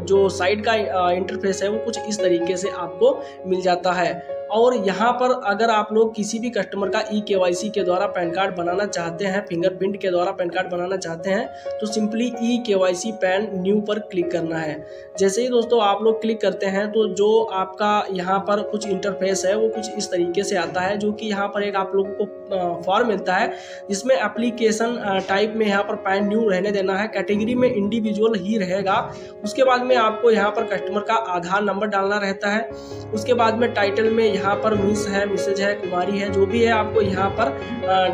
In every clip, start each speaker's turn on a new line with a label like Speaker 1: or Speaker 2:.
Speaker 1: जो साइट का इंटरफेस है वो कुछ इस तरीके से आपको मिल जाता है। और यहाँ पर अगर आप लोग किसी भी कस्टमर का ई-केवाईसी के द्वारा पैन कार्ड बनाना चाहते हैं, फिंगरप्रिंट के द्वारा पैन कार्ड बनाना चाहते हैं, तो सिंपली ई-केवाईसी पैन न्यू पर क्लिक करना है। जैसे ही दोस्तों आप लोग क्लिक करते हैं तो जो आपका यहाँ पर कुछ इंटरफेस है वो कुछ इस तरीके से आता है, जो कि यहाँ पर एक आप लोगों को फॉर्म मिलता है जिसमें एप्लीकेशन टाइप में यहाँ पर पैन न्यू रहने देना है, कैटेगरी में इंडिविजुअल ही रहेगा। उसके बाद में आपको यहाँ पर कस्टमर का आधार नंबर डालना रहता है। उसके बाद में टाइटल में यहाँ पर मिस है, मिसेज है, कुमारी है, जो भी है आपको यहाँ पर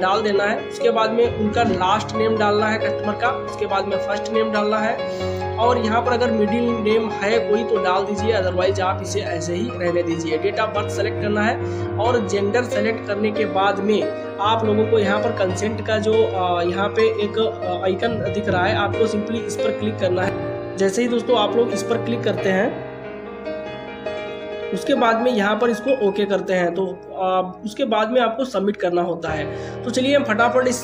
Speaker 1: डाल देना है। उसके बाद में उनका लास्ट नेम डालना है कस्टमर का, उसके बाद में फर्स्ट नेम डालना है, और यहाँ पर अगर मिडिल नेम है कोई तो डाल दीजिए, अदरवाइज आप इसे ऐसे ही रहने दीजिए। डेट ऑफ बर्थ सेलेक्ट करना है और जेंडर सेलेक्ट करने के बाद में आप लोगों को यहाँ पर कंसेंट का जो यहाँ पे एक आइकन दिख रहा है, आपको सिंपली इस पर क्लिक करना है। जैसे ही दोस्तों आप लोग इस पर क्लिक करते हैं उसके बाद में यहाँ पर इसको ओके करते हैं, तो उसके बाद में आपको सबमिट करना होता है। तो चलिए हम फटाफट इस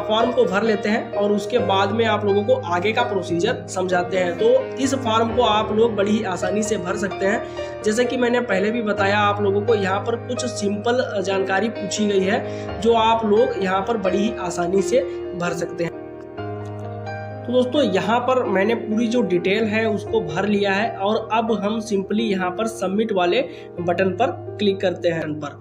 Speaker 1: फॉर्म को भर लेते हैं और उसके बाद में आप लोगों को आगे का प्रोसीजर समझाते हैं। तो इस फॉर्म को आप लोग बड़ी ही आसानी से भर सकते हैं। जैसे कि मैंने पहले भी बताया, आप लोगों को यहाँ पर कुछ सिंपल जानकारी पूछी गई है जो आप लोग यहाँ पर बड़ी ही आसानी से भर सकते हैं। तो दोस्तों यहाँ पर मैंने पूरी जो डिटेल है उसको भर लिया है और अब हम सिंपली यहाँ पर सबमिट वाले बटन पर क्लिक करते हैं पर।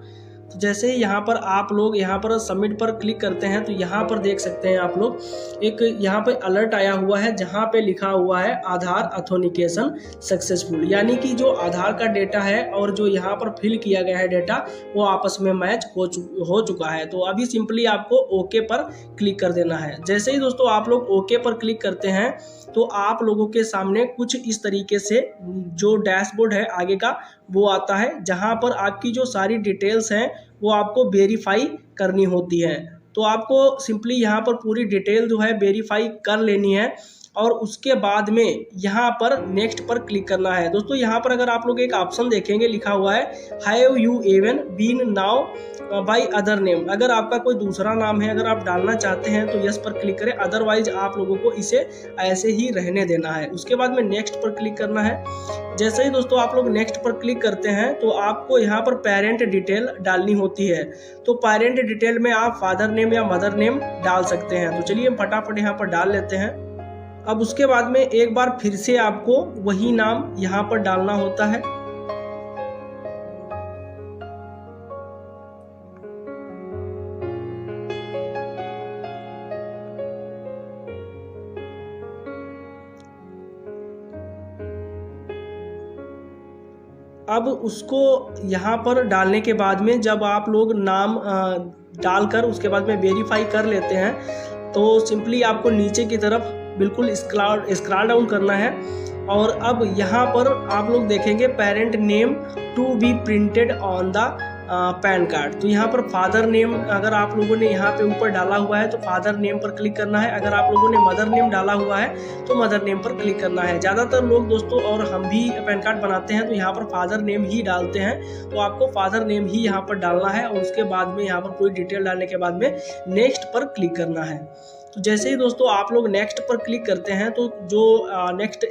Speaker 1: तो जैसे ही यहाँ पर आप लोग यहाँ पर सबमिट पर क्लिक करते हैं तो यहाँ पर देख सकते हैं आप लोग एक यहाँ पे अलर्ट आया हुआ है जहाँ पे लिखा हुआ है आधार ऑथेंटिकेशन सक्सेसफुल, यानी कि जो आधार का डेटा है और जो यहाँ पर फिल किया गया है डेटा वो आपस में मैच हो चुका है। तो अभी सिंपली आपको ओके पर क्लिक कर देना है। जैसे ही दोस्तों आप लोग ओके पर क्लिक करते हैं तो आप लोगों के सामने कुछ इस तरीके से जो डैशबोर्ड है आगे का वो आता है, जहां पर आपकी जो सारी डिटेल्स हैं वो आपको वेरीफाई करनी होती है। तो आपको सिंपली यहाँ पर पूरी डिटेल जो है वेरीफाई कर लेनी है और उसके बाद में यहाँ पर नेक्स्ट पर क्लिक करना है। दोस्तों यहाँ पर अगर आप लोग एक ऑप्शन देखेंगे लिखा हुआ है have you ever been known by other name, अगर आपका कोई दूसरा नाम है अगर आप डालना चाहते हैं तो यस पर क्लिक करें, अदरवाइज आप लोगों को इसे ऐसे ही रहने देना है। उसके बाद में नेक्स्ट पर क्लिक करना है। जैसे ही दोस्तों आप लोग नेक्स्ट पर क्लिक करते हैं तो आपको यहाँ पर पेरेंट डिटेल डालनी होती है। तो पेरेंट डिटेल में आप फादर नेम या मदर नेम डाल सकते हैं। तो चलिए हम फटाफट यहाँ पर डाल लेते हैं। अब उसके बाद में एक बार फिर से आपको वही नाम यहाँ पर डालना होता है। अब उसको यहाँ पर डालने के बाद में जब आप लोग नाम डालकर उसके बाद में वेरीफाई कर लेते हैं तो सिंपली आपको नीचे की तरफ बिल्कुल स्क्रॉल डाउन करना है और अब यहाँ पर आप लोग देखेंगे parent name to be printed on the PAN card. तो यहाँ पर फादर नेम अगर आप लोगों ने यहाँ पे ऊपर डाला हुआ है तो फादर नेम पर क्लिक करना है, अगर आप लोगों ने मदर नेम डाला हुआ है तो मदर नेम पर क्लिक करना है। ज़्यादातर लोग दोस्तों और हम भी पैन कार्ड बनाते हैं तो यहाँ पर फादर नेम ही डालते हैं, तो आपको फादर नेम ही यहाँ पर डालना है और उसके बाद में यहाँ पर पूरी डिटेल डालने के बाद में नेक्स्ट पर क्लिक करना है। तो जैसे ही दोस्तों आप लोग नेक्स्ट पर क्लिक करते हैं तो जो नेक्स्ट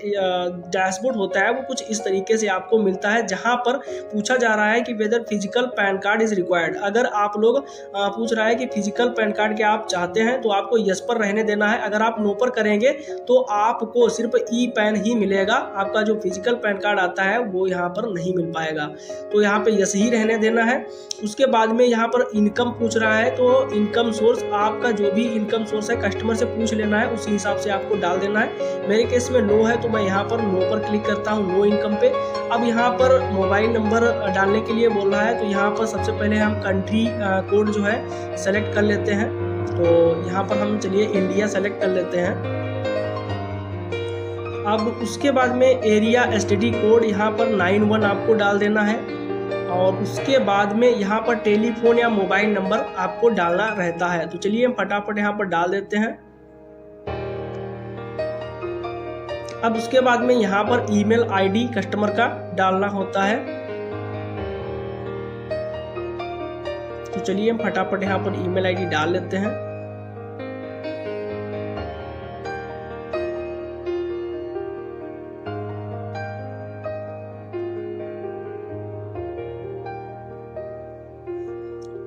Speaker 1: डैशबोर्ड होता है वो कुछ इस तरीके से आपको मिलता है, जहां पर पूछा जा रहा है कि whether physical PAN card is required. अगर आप लोग पूछ रहा है कि फिजिकल पैन कार्ड क्या आप चाहते हैं तो आपको यस पर रहने देना है। अगर आप नो पर करेंगे तो आपको सिर्फ ई पैन ही मिलेगा, आपका जो फिजिकल पैन कार्ड आता है वो यहाँ पर नहीं मिल पाएगा। तो यहाँ पे यस ही रहने देना है। उसके बाद में यहाँ पर इनकम पूछ रहा है तो इनकम सोर्स आपका जो भी इनकम सोर्स है कस्टमर से पूछ लेना है, उसी हिसाब से आपको डाल देना है। मेरे केस में नो है तो मैं यहाँ पर नो पर क्लिक करता हूँ, नो इनकम पे। अब यहाँ पर मोबाइल नंबर डालने के लिए बोल रहा है तो यहाँ पर सबसे पहले हम कंट्री कोड जो है सेलेक्ट कर लेते हैं। तो यहाँ पर हम चलिए इंडिया सेलेक्ट कर लेते हैं। अब उसके बाद में एरिया एसटीडी कोड यहाँ पर 91 आपको डाल देना है और उसके बाद में यहाँ पर टेलीफोन या मोबाइल नंबर आपको डालना रहता है। तो चलिए हम फटाफट यहाँ पर डाल देते हैं। अब उसके बाद में यहाँ पर ईमेल आईडी कस्टमर का डालना होता है। तो चलिए हम फटाफट यहाँ पर ईमेल आईडी डाल लेते हैं।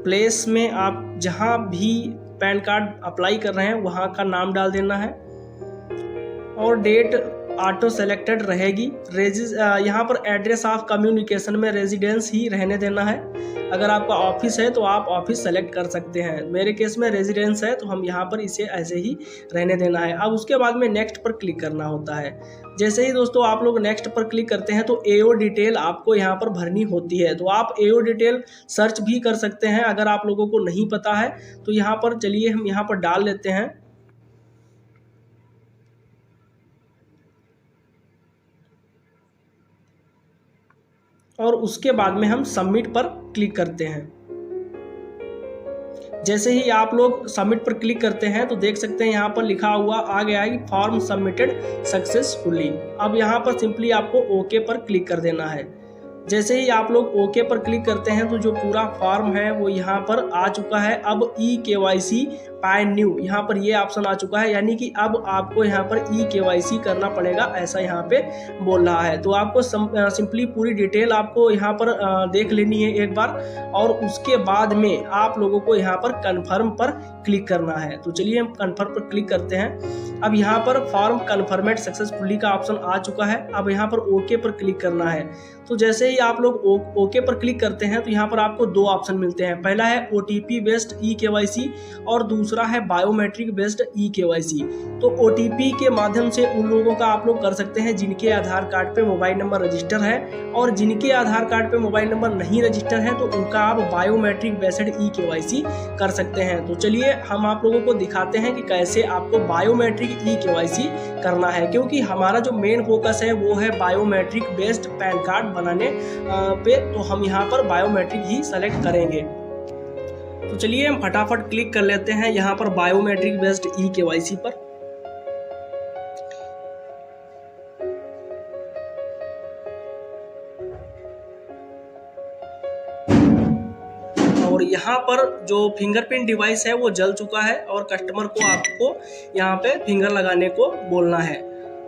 Speaker 1: प्लेस में आप जहाँ भी पैन कार्ड अप्लाई कर रहे हैं वहाँ का नाम डाल देना है और डेट ऑटो सेलेक्टेड रहेगी। यहाँ पर एड्रेस ऑफ कम्युनिकेशन में रेजिडेंस ही रहने देना है। अगर आपका ऑफिस है तो आप ऑफिस सेलेक्ट कर सकते हैं। मेरे केस में रेजिडेंस है तो हम यहाँ पर इसे ऐसे ही रहने देना है। अब उसके बाद में नेक्स्ट पर क्लिक करना होता है। जैसे ही दोस्तों आप लोग नेक्स्ट पर क्लिक करते हैं तो एओ डिटेल आपको यहाँ पर भरनी होती है। तो आप एओ डिटेल सर्च भी कर सकते हैं अगर आप लोगों को नहीं पता है तो यहाँ पर चलिए हम यहाँ पर डाल लेते हैं। और उसके बाद में हम सबमिट पर क्लिक करते हैं। जैसे ही आप लोग सबमिट पर क्लिक करते हैं तो देख सकते हैं यहाँ पर लिखा हुआ आ गया है कि फॉर्म सबमिटेड सक्सेसफुली। अब यहाँ पर सिंपली आपको ओके पर क्लिक कर देना है। जैसे ही आप लोग ओके पर क्लिक करते हैं तो जो पूरा फॉर्म है वो यहाँ पर आ चुका है। अब KYC पैन न्यू यहाँ पर ये ऑप्शन आ चुका है, यानी कि अब आपको यहाँ पर KYC करना पड़ेगा, ऐसा यहाँ पे बोल रहा है। तो आपको सिंपली पूरी डिटेल आपको यहाँ पर देख लेनी है एक बार, और उसके बाद में आप लोगों को यहाँ पर कन्फर्म पर क्लिक करना है। तो चलिए हम कन्फर्म पर क्लिक करते हैं। अब यहाँ पर फॉर्म कन्फर्मेड सक्सेसफुली का ऑप्शन आ चुका है। अब यहाँ पर ओके पर क्लिक करना है। तो जैसे ही आप लोग ओके पर क्लिक करते हैं तो यहाँ पर आपको दो ऑप्शन मिलते हैं। पहला है OTP बेस्ड KYC और दूसरा है बायोमेट्रिक बेस्ड KYC। तो OTP के माध्यम से उन लोगों का आप लोग कर सकते हैं जिनके आधार कार्ड पे मोबाइल नंबर रजिस्टर है, और जिनके आधार कार्ड पे मोबाइल नंबर नहीं रजिस्टर है तो उनका आप बायोमेट्रिक बेस्ड KYC कर सकते हैं। तो चलिए हम आप लोगों को दिखाते हैं कि कैसे आपको बायोमेट्रिक KYC करना है, क्योंकि हमारा जो मेन फोकस है वो है बायोमेट्रिक बेस्ड पैन कार्ड बनाने पे। तो हम यहाँ पर बायोमेट्रिक ही सेलेक्ट करेंगे। तो चलिए हम फटाफट क्लिक कर लेते हैं यहाँ पर बायोमेट्रिक बेस्ड KYC पर। और यहाँ पर जो फिंगरप्रिंट डिवाइस है वो जल चुका है और कस्टमर को आपको यहाँ पे फिंगर लगाने को बोलना है।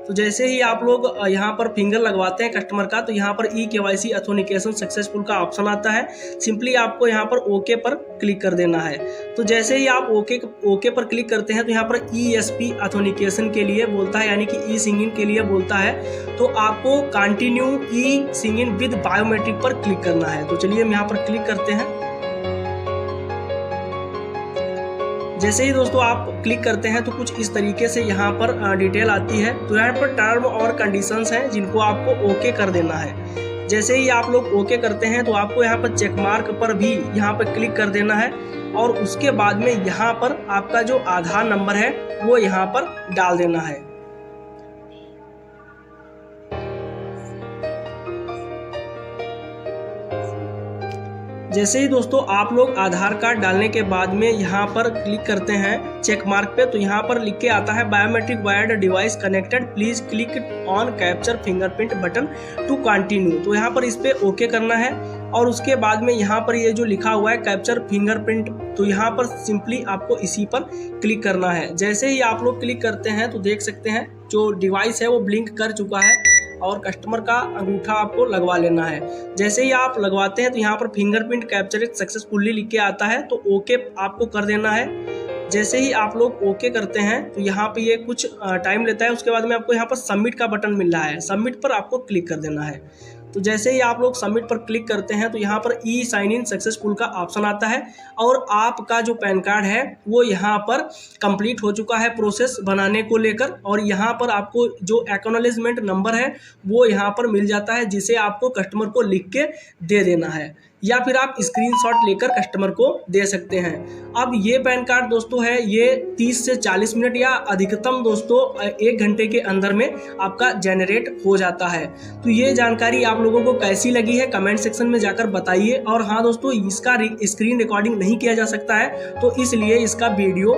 Speaker 1: तो जैसे ही आप लोग यहाँ पर फिंगर लगवाते हैं कस्टमर का, तो यहाँ पर KYC ऑथेंटिकेशन सक्सेसफुल का ऑप्शन आता है। सिंपली आपको यहाँ पर ओके पर क्लिक कर देना है। तो जैसे ही आप ओके पर क्लिक करते हैं तो यहाँ पर ESP ऑथेंटिकेशन के लिए बोलता है, यानी कि सिंगिंग के लिए बोलता है। तो आपको कंटिन्यू सिंगिंग विद बायोमेट्रिक पर क्लिक करना है। तो चलिए हम यहाँ पर क्लिक करते हैं। जैसे ही दोस्तों आप क्लिक करते हैं तो कुछ इस तरीके से यहाँ पर डिटेल आती है। तो यहाँ पर टर्म और कंडीशंस हैं जिनको आपको ओके कर देना है। जैसे ही आप लोग ओके करते हैं तो आपको यहाँ पर चेक मार्क पर भी यहाँ पर क्लिक कर देना है, और उसके बाद में यहाँ पर आपका जो आधार नंबर है वो यहाँ पर डाल देना है। जैसे ही दोस्तों आप लोग आधार कार्ड डालने के बाद में यहाँ पर क्लिक करते हैं चेक मार्क पे, तो यहाँ पर लिख के आता है biometric wired device connected, please click on capture fingerprint button to continue. तो यहाँ पर इस पे ओके करना है, और उसके बाद में यहाँ पर ये जो लिखा हुआ है कैप्चर फिंगरप्रिंट, तो यहाँ पर सिंपली आपको इसी पर क्लिक करना है। जैसे ही आप लोग क्लिक करते हैं तो देख सकते हैं जो डिवाइस है वो ब्लिंक कर चुका है, और कस्टमर का अंगूठा आपको लगवा लेना है। जैसे ही आप लगवाते हैं तो यहाँ पर फिंगरप्रिंट कैप्चर सक्सेसफुली लिख के आता है, तो ओके आपको कर देना है। जैसे ही आप लोग ओके करते हैं तो यहाँ पे ये कुछ टाइम लेता है। उसके बाद में आपको यहाँ पर सबमिट का बटन मिल रहा है, सबमिट पर आपको क्लिक कर देना है। तो जैसे ही आप लोग सबमिट पर क्लिक करते हैं तो यहाँ पर साइन इन सक्सेसफुल का ऑप्शन आता है, और आपका जो पैन कार्ड है वो यहाँ पर कंप्लीट हो चुका है प्रोसेस बनाने को लेकर। और यहाँ पर आपको जो एक्नॉलेजमेंट नंबर है वो यहाँ पर मिल जाता है, जिसे आपको कस्टमर को लिख के दे देना है, या फिर आप स्क्रीनशॉट लेकर कस्टमर को दे सकते हैं। अब ये पैन कार्ड दोस्तों है ये 30 से 40 मिनट या अधिकतम दोस्तों 1 घंटे के अंदर में आपका जनरेट हो जाता है। तो ये जानकारी आप लोगों को कैसी लगी है कमेंट सेक्शन में जाकर बताइए। और हाँ दोस्तों, इसका स्क्रीन रिकॉर्डिंग नहीं किया जा सकता है, तो इसलिए इसका वीडियो